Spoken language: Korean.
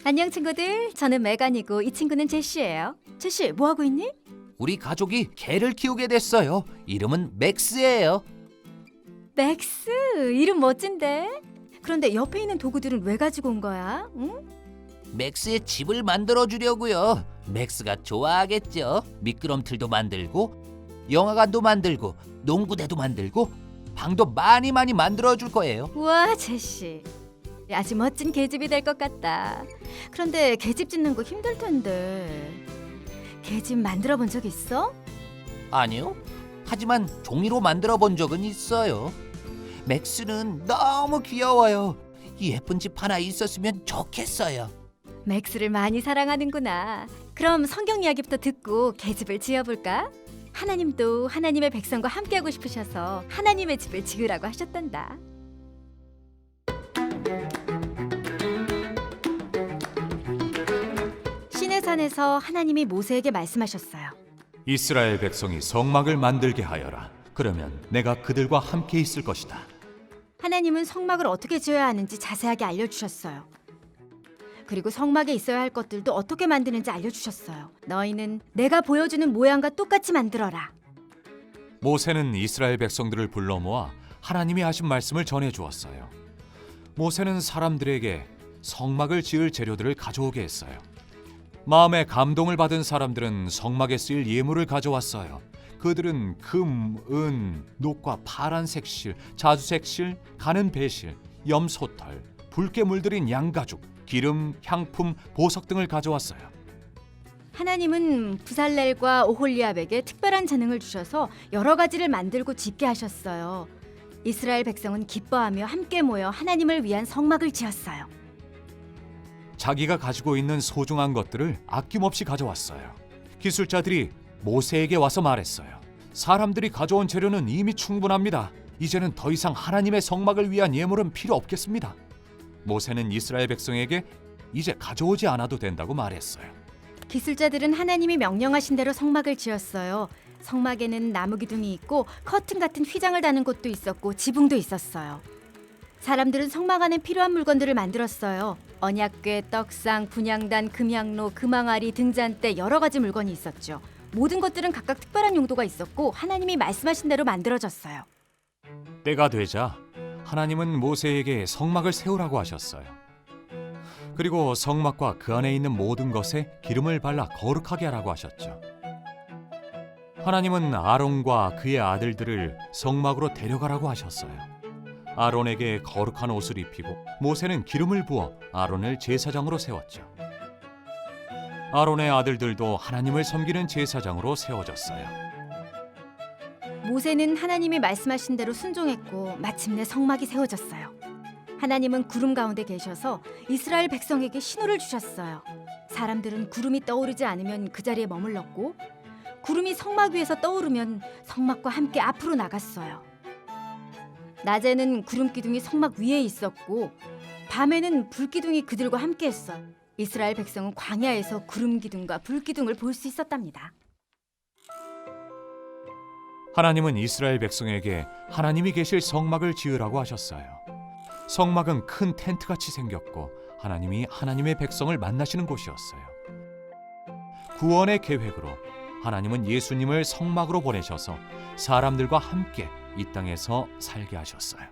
안녕 친구들. 저는 메간이고 이 친구는 제시예요. 제시, 뭐 하고 있니? 우리 가족이 개를 키우게 됐어요. 이름은 맥스예요. 맥스, 이름 멋진데? 그런데 옆에 있는 도구들은 왜 가지고 온 거야? 응? 맥스의 집을 만들어 주려고요. 맥스가 좋아하겠죠. 미끄럼틀도 만들고 영화관도 만들고 농구대도 만들고 방도 많이 만들어 줄 거예요. 우와, 제시. 아주 멋진 계집이 될 것 같다. 그런데 계집 짓는 거 힘들 텐데. 계집 만들어 본 적 있어? 아니요. 하지만 종이로 만들어 본 적은 있어요. 맥스는 너무 귀여워요. 이 예쁜 집 하나 있었으면 좋겠어요. 맥스를 많이 사랑하는구나. 그럼 성경 이야기부터 듣고 계집을 지어볼까? 하나님도 하나님의 백성과 함께하고 싶으셔서 하나님의 집을 지으라고 하셨단다. 시내산에서 하나님이 모세에게 말씀하셨어요. 이스라엘 백성이 성막을 만들게 하여라. 그러면 내가 그들과 함께 있을 것이다. 하나님은 성막을 어떻게 지어야 하는지 자세하게 알려주셨어요. 그리고 성막에 있어야 할 것들도 어떻게 만드는지 알려주셨어요. 너희는 내가 보여주는 모양과 똑같이 만들어라. 모세는 이스라엘 백성들을 불러 모아 하나님이 하신 말씀을 전해 주었어요. 모세는 사람들에게 성막을 지을 재료들을 가져오게 했어요. 마음에 감동을 받은 사람들은 성막에 쓰일 예물을 가져왔어요. 그들은 금, 은, 녹과 파란색 실, 자주색 실, 가는 배실, 염소털, 붉게 물들인 양가죽, 기름, 향품, 보석 등을 가져왔어요. 하나님은 부살렐과 오홀리압에게 특별한 재능을 주셔서 여러 가지를 만들고 짓게 하셨어요. 이스라엘 백성은 기뻐하며 함께 모여 하나님을 위한 성막을 지었어요. 자기가 가지고 있는 소중한 것들을 아낌없이 가져왔어요. 기술자들이 모세에게 와서 말했어요. 사람들이 가져온 재료는 이미 충분합니다. 이제는 더 이상 하나님의 성막을 위한 예물은 필요 없겠습니다. 모세는 이스라엘 백성에게 이제 가져오지 않아도 된다고 말했어요. 기술자들은 하나님이 명령하신 대로 성막을 지었어요. 성막에는 나무 기둥이 있고 커튼 같은 휘장을 다는 곳도 있었고 지붕도 있었어요. 사람들은 성막 안에 필요한 물건들을 만들었어요. 언약궤, 떡상, 분향단, 금향로, 금항아리, 등잔대 여러 가지 물건이 있었죠. 모든 것들은 각각 특별한 용도가 있었고 하나님이 말씀하신 대로 만들어졌어요. 때가 되자 하나님은 모세에게 성막을 세우라고 하셨어요. 그리고 성막과 그 안에 있는 모든 것에 기름을 발라 거룩하게 하라고 하셨죠. 하나님은 아론과 그의 아들들을 성막으로 데려가라고 하셨어요. 아론에게 거룩한 옷을 입히고 모세는 기름을 부어 아론을 제사장으로 세웠죠. 아론의 아들들도 하나님을 섬기는 제사장으로 세워졌어요. 모세는 하나님이 말씀하신 대로 순종했고 마침내 성막이 세워졌어요. 하나님은 구름 가운데 계셔서 이스라엘 백성에게 신호를 주셨어요. 사람들은 구름이 떠오르지 않으면 그 자리에 머물렀고 구름이 성막 위에서 떠오르면 성막과 함께 앞으로 나갔어요. 낮에는 구름 기둥이 성막 위에 있었고 밤에는 불 기둥이 그들과 함께 했어요. 이스라엘 백성은 광야에서 구름 기둥과 불 기둥을 볼 수 있었답니다. 하나님은 이스라엘 백성에게 하나님이 계실 성막을 지으라고 하셨어요. 성막은 큰 텐트같이 생겼고 하나님이 하나님의 백성을 만나시는 곳이었어요. 구원의 계획으로 하나님은 예수님을 성막으로 보내셔서 사람들과 함께 이 땅에서 살게 하셨어요.